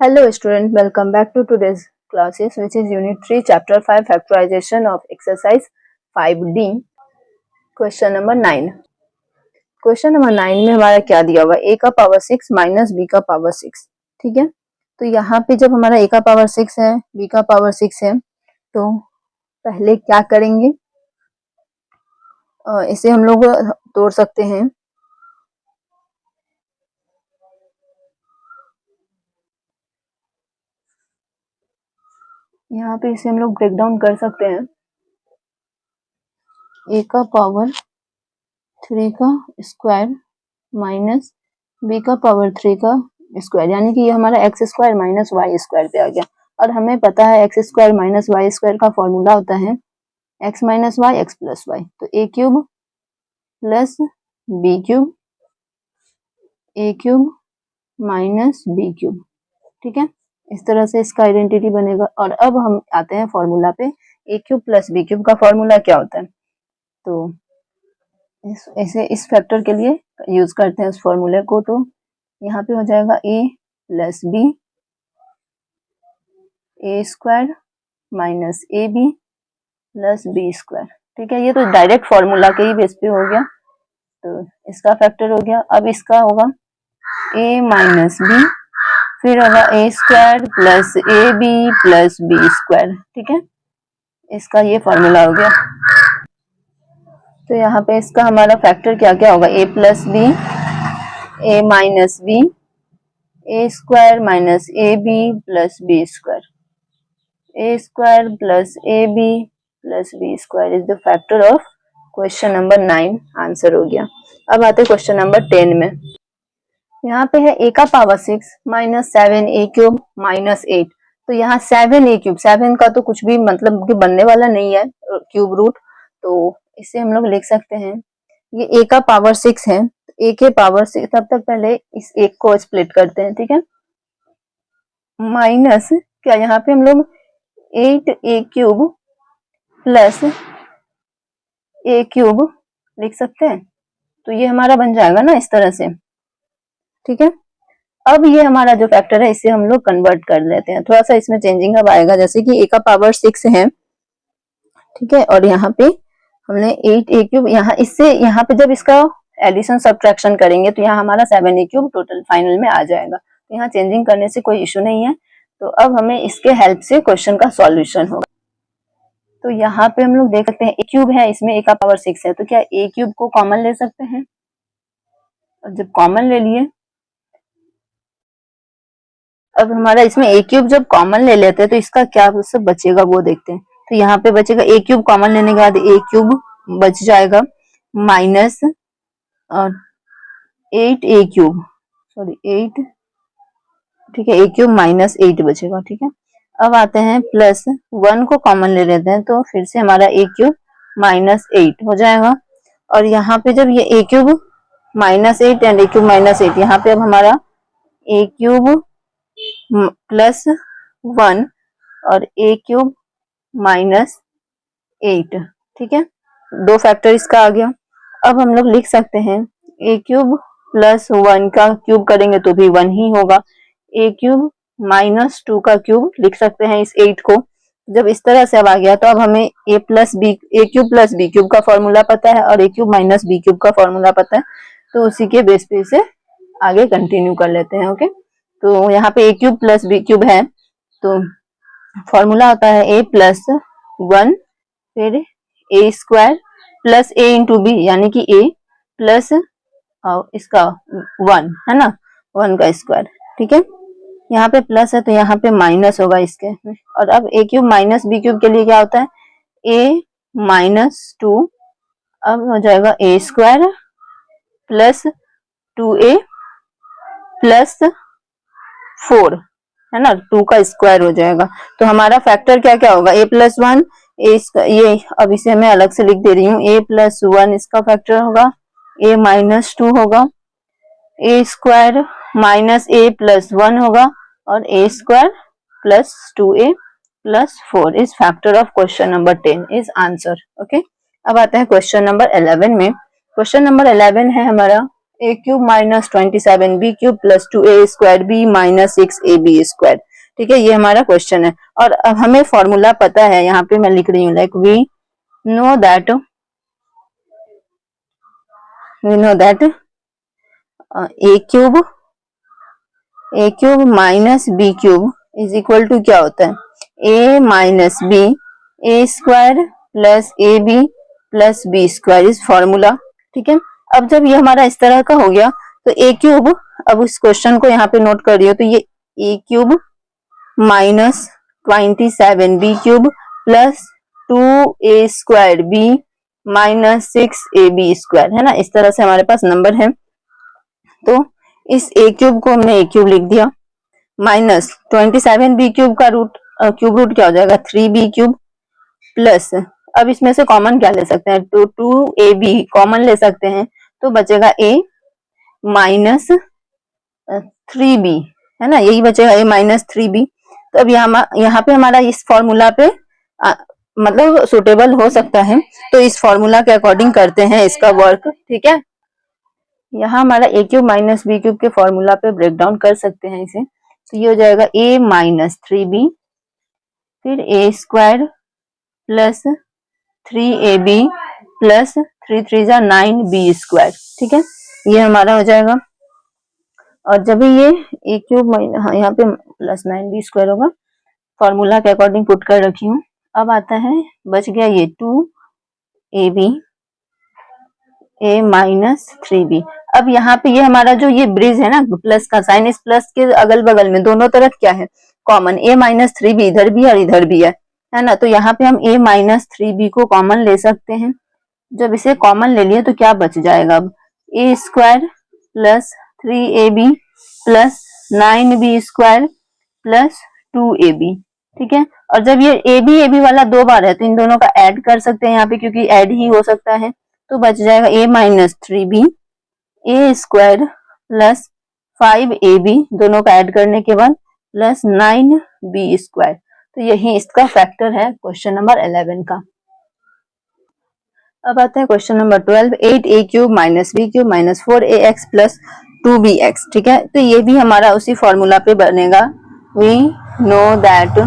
Hello student, welcome back to today's classes which is unit 3 chapter 5 factorization of exercise 5D question number 9. Question number 9 में हमारा क्या दिया हुआ है a का पावर 6 माइनस b का पावर 6. ठीक है, तो यहाँ पे जब हमारा a का पावर 6 है b का पावर 6 है तो पहले क्या करेंगे, इसे हम लोग तोड़ सकते हैं. यहाँ पे इसे हम लोग ब्रेक डाउन कर सकते हैं. a का पावर 3 का स्क्वायर माइनस b का पावर 3 का स्क्वायर, यानी कि ये हमारा x square minus y square पे आ गया. और हमें पता है x square minus y square का फॉर्मूला होता है x minus y x plus y. तो a cube plus b cube, a cube minus B cube. ठीक है, इस तरह से इसका आइडेंटिटी बनेगा. और अब हम आते हैं फॉर्मूला पे. ए क्यूब प्लस बी क्यूब का फॉर्मूला क्या होता है, तो इस फैक्टर के लिए यूज करते हैं उस फॉर्मूले को. तो यहाँ पे हो जाएगा A plus B A square minus A B plus B square. ठीक है, ये तो डायरेक्ट फॉर्मूला के ही बेस पे हो गया, तो इसका फैक्टर हो गया. अब इसका होगा ए माइनस बी, फिर होगा A square plus A B plus B square. ठीक है, इसका ये फॉर्मूला हो गया. तो यहाँ पे इसका हमारा फैक्टर क्या क्या होगा, A plus B A minus B A square minus A B plus B square, A square plus A B plus B square is the factor of question number 9. Answer हो गया. अब आते हैं क्वेश्चन नंबर 10 में. यहाँ पे है a का power 6 minus 7 a cube minus 8. तो यहाँ 7 a क्यूब, 7 का तो कुछ भी मतलब कि बनने वाला नहीं है क्यूब रूट, तो इसे हम लोग लिख सकते हैं ये a का पावर 6 है. a के पावर 6, तब तक पहले इस एक को स्प्लिट करते हैं. ठीक है, माइनस क्या, यहाँ पे हम लोग 8a cube plus a cube लिख सकते हैं. तो ये हमारा बन जाएगा ना इस तरह से. ठीक है, अब ये हमारा जो फैक्टर है इसे हम लोग कन्वर्ट कर लेते हैं. थोड़ा सा इसमें चेंजिंग अब आएगा, जैसे कि a का पावर 6 है. ठीक है, और यहाँ पे हमने 8a क्यूब, यहाँ इससे यहाँ पे जब इसका एडिशन सब्ट्रैक्शन करेंगे तो यहाँ हमारा 7a क्यूब टोटल फाइनल में आ जाएगा. तो यहाँ चेंजिंग करने से कोई इश्यू नहीं है. तो अब हमें इसके हेल्प से क्वेश्चन का सॉल्यूशन होगा. तो यहाँ पे हम लोग देख सकते हैं a क्यूब है, इसमें a का पावर 6 है, तो क्या a क्यूब को कॉमन ले सकते हैं. और जब कॉमन ले लिए, अब हमारा इसमें a क्यूब जब कॉमन ले लेते हैं तो इसका क्या सब बचेगा वो देखते हैं. तो यहाँ पे बचेगा a क्यूब कॉमन लेने के बाद a क्यूब बच जाएगा माइनस 8a क्यूब, सॉरी 8. ठीक है, a क्यूब माइनस 8 बचेगा. ठीक है, अब आते हैं प्लस 1 को कॉमन ले लेते हैं, तो फिर से हमारा a क्यूब माइनस 8 हो जाएगा. और यहाँ पे जब ये a cube minus 8 and a cube minus 8, यहाँ पे अब हमारा a क्यूब प्लस 1 और a क्यूब माइनस 8. ठीक है, दो फैक्टर इसका आ गया. अब हम लोग लिख सकते हैं a क्यूब प्लस 1 का क्यूब करेंगे तो भी 1 ही होगा. a क्यूब माइनस 2 का क्यूब लिख सकते हैं इस 8 को. जब इस तरह से अब आ गया तो अब हमें a cube plus b cube का फॉर्मूला पता है और a cube minus B cube का फॉर्मूला पता है, तो उसी के बेस पे इसे आगे कंटिन्यू कर लेते हैं. ओके, तो यहाँ पे a cube plus b cube है, तो फॉर्मूला होता है a प्लस 1 फिर a square plus a into b, यानी कि a प्लस इसका 1 है ना, 1 का स्क्वायर. ठीक है, यहाँ पे प्लस है तो यहाँ पे माइनस होगा इसके. और अब a cube minus B cube के लिए क्या होता है a माइनस 2, अब हो जाएगा a square plus 2a plus 4 है ना, 2 का स्क्वायर हो जाएगा. तो हमारा फैक्टर क्या क्या होगा, a प्लस 1 ये अब इसे मैं अलग से लिख दे रही हूँ. a प्लस 1 इसका फैक्टर होगा, a माइनस 2 होगा, a square minus a plus 1 होगा और a square plus 2a plus 4 is factor of question number 10 is answer. Okay, अब आता है क्वेश्चन नंबर 11 में. क्वेश्चन नंबर 11 है हमारा A cube minus 27 B cube plus 2a square B minus 6ab square. ठीक है, ये हमारा क्वेश्चन है। और अब हमें फॉर्मूला पता है, यहाँ पे मैं लिख रही हूँ like we know that A cube minus B cube is equal to क्या होता है, A minus B A square plus A B plus B square is formula. ठीक है, अब जब ये हमारा इस तरह का हो गया तो ए क्यूब, अब इस क्वेश्चन को यहाँ पे नोट कर रही हो तो ये A cube minus 27 B cube plus 2a square B minus 6ab square है ना, इस तरह से हमारे पास नंबर है। तो इस ए क्यूब को हमने ए क्यूब लिख दिया माइनस 27 बी क्यूब का क्यूब रूट क्या हो जाएगा 3b क्यूब प्लस, अब इसमें से कॉमन क्या ले सकते हैं, तो 2ab कॉमन ले सकते हैं तो बचेगा a माइनस 3b है ना, यही बचेगा a माइनस 3b। तो अब यहाँ पे हमारा इस फॉर्मूला पे मतलब सुटेबल हो सकता है, तो इस फॉर्मूला के अकॉर्डिंग करते हैं इसका वर्क। ठीक है, यहाँ हमारा A cube minus B cube के फॉर्मूला पे ब्रेक डाउन कर सकते हैं इसे, तो ये हो जाएगा a माइनस 3b फिर a square plus 3ab plus 3 3 जा 9b स्क्वायर। ठीक है, ये हमारा हो जाएगा। और जब ये ए क्यूब यहाँ पे प्लस 9b स्क्वायर होगा, फॉर्मूला के अकॉर्डिंग पुट कर रखी हूँ। अब आता है, बच गया ये 2ab a माइनस 3b। अब यहाँ पे ये हमारा जो ये ब्रिज है ना प्लस का साइन, इस प्लस के अगल बगल में दोनों तरफ क्या है कॉमन, a माइनस 3b इधर भी और इधर भी है ना, तो यहाँ पे हम a माइनस 3b को कॉमन ले सकते हैं। जब इसे कॉमन ले लिए तो क्या बच जाएगा, अब a square plus 3ab plus 9b square plus 2ab। ठीक है, और जब ये ab वाला दो बार है तो इन दोनों का ऐड कर सकते हैं यहाँ पे, क्योंकि ऐड ही हो सकता है, तो बच जाएगा a minus 3b a square plus 5ab दोनों का ऐड करने के बाद प्लस 9b स्क्वायर। तो यही इसका फैक्टर है क्वेश्चन नंबर 11 का। अब आते हैं question number 12, 8a cube minus B cube minus 4ax plus 2bx। ठीक है, तो ये भी हमारा उसी फॉर्मूला पे बनेगा, we know that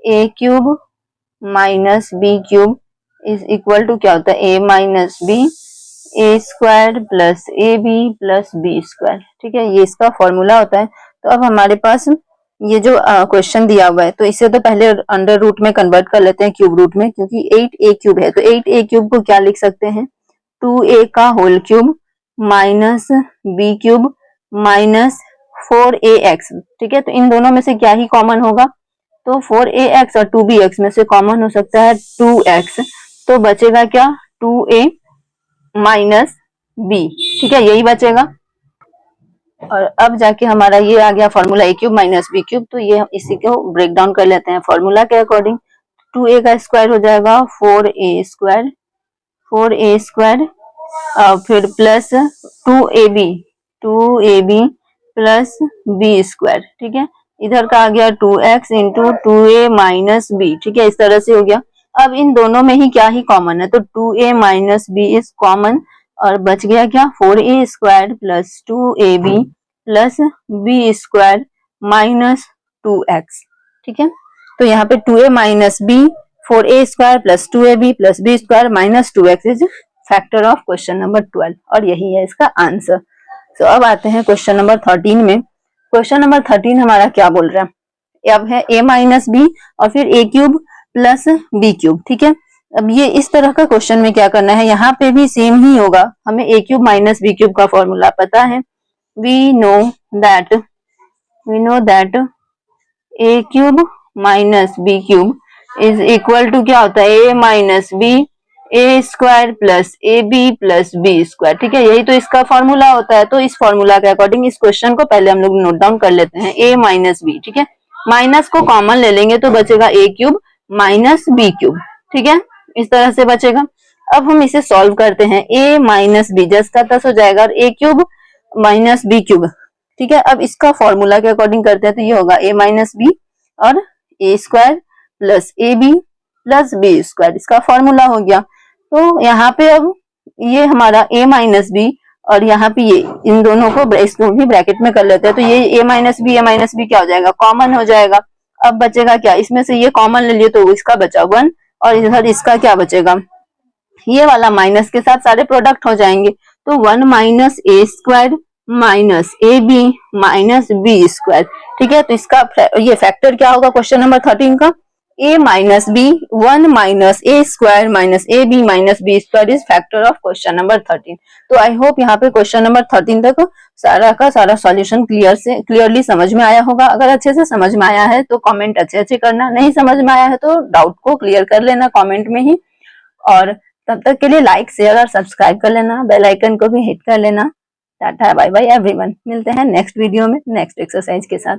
a cube minus B cube is equal to क्या होता है a minus B A square plus A B plus B square. ठीक है, ये इसका फॉर्मूला होता है। तो अब हमारे पास ये जो क्वेश्चन दिया हुआ है, तो इसे तो पहले अंडर रूट में कन्वर्ट कर लेते हैं क्यूब रूट में, क्योंकि 8a क्यूब है तो 8a क्यूब को क्या लिख सकते हैं 2a का whole cube minus B cube minus 4ax। ठीक है, तो इन दोनों में से क्या ही कॉमन होगा, तो 4ax और 2bx में से कॉमन हो सकता है 2x, तो बचेगा क्या 2a माइनस बी। ठीक है, यही बचेगा। और अब जाके हमारा ये आ गया फॉर्मूला ए क्यूब माइनस बी क्यूब, तो ये इसी को ब्रेक डाउन कर लेते हैं फॉर्मूला के अकॉर्डिंग। 2a का स्क्वायर हो जाएगा 4a स्क्वायर फिर plus 2ab plus B square. ठीक है, इधर का आ गया 2x into 2a minus B. ठीक है, इस तरह से हो गया। अब इन दोनों में ही क्या ही कॉमन है, तो 2a minus B is common, और बच गया क्या 4a square plus 2ab plus B square minus 2x। ठीक है, तो यहाँ पे 2a minus b 4a square plus 2ab plus B square minus 2x is factor of question number 12, और यही है इसका आंसर। तो अब आते हैं क्वेश्चन नंबर 13 में। क्वेश्चन नंबर 13 हमारा क्या बोल रहा है, अब है a माइनस बी और फिर a cube plus b cube. ठीक है, अब ये इस तरह का क्वेश्चन में क्या करना है, यहाँ पे भी सेम ही होगा, हमें a cube minus B cube का फॉर्मूला पता है। We know that a cube minus B cube is equal to क्या होता है a minus B A square plus A B plus B square. ठीक है, यही तो इसका फॉर्मूला होता है। तो इस फॉर्मूला के अकॉर्डिंग इस क्वेश्चन को पहले हम लोग नोट डाउन कर लेते हैं, a माइनस बी। ठीक है, माइनस को कॉमन ले लेंगे तो बचेगा a cube minus B cube. ठीक है, इस तरह से बचेगा। अब हम इसे सॉल्व करते हैं, a माइनस बी जस का तस हो जाएगा और a cube minus B cube. ठीक है, अब इसका फॉर्मूला के अकॉर्डिंग करते हैं तो ये होगा a माइनस बी और a square plus A B plus B square, इसका फॉर्मूला हो गया। तो यहाँ पे अब ये हमारा a माइनस बी और यहाँ पे ये, इन दोनों को इसको भी ब्रैकेट में कर लेते हैं, तो ये a माइनस बी क्या हो जाएगा, कॉमन हो जाएगा। अब बचेगा क्या, इसमें से ये कॉमन ले लिए तो इसका बचा 1 और इधर इसका क्या बचेगा, ये वाला माइनस के साथ सारे प्रोडक्ट हो जाएंगे। तो 1 minus a square minus A b minus b square. ठीक है, तो इसका ये फैक्टर क्या होगा क्वेश्चन नंबर 13 का, a minus b 1 minus a square minus A b minus b square is factor of question number 13। तो आई होप यहाँ पे क्वेश्चन नंबर 13 तक सारा का सारा सॉल्यूशन क्लियरली समझ में आया होगा। अगर अच्छे से समझ में आया है तो कमेंट अच्छे अच्छे करना, नहीं समझ में आया है तो डाउट को क्लियर कर लेना कमेंट में ही। और तब तक के लिए लाइक शेयर और सब्सक्राइब कर लेना, बेल आइकन को भी हिट कर लेना। टाटा बाय बाय एवरीवन, मिलते हैं नेक्स्ट वीडियो में नेक्स्ट एक्सरसाइज के साथ।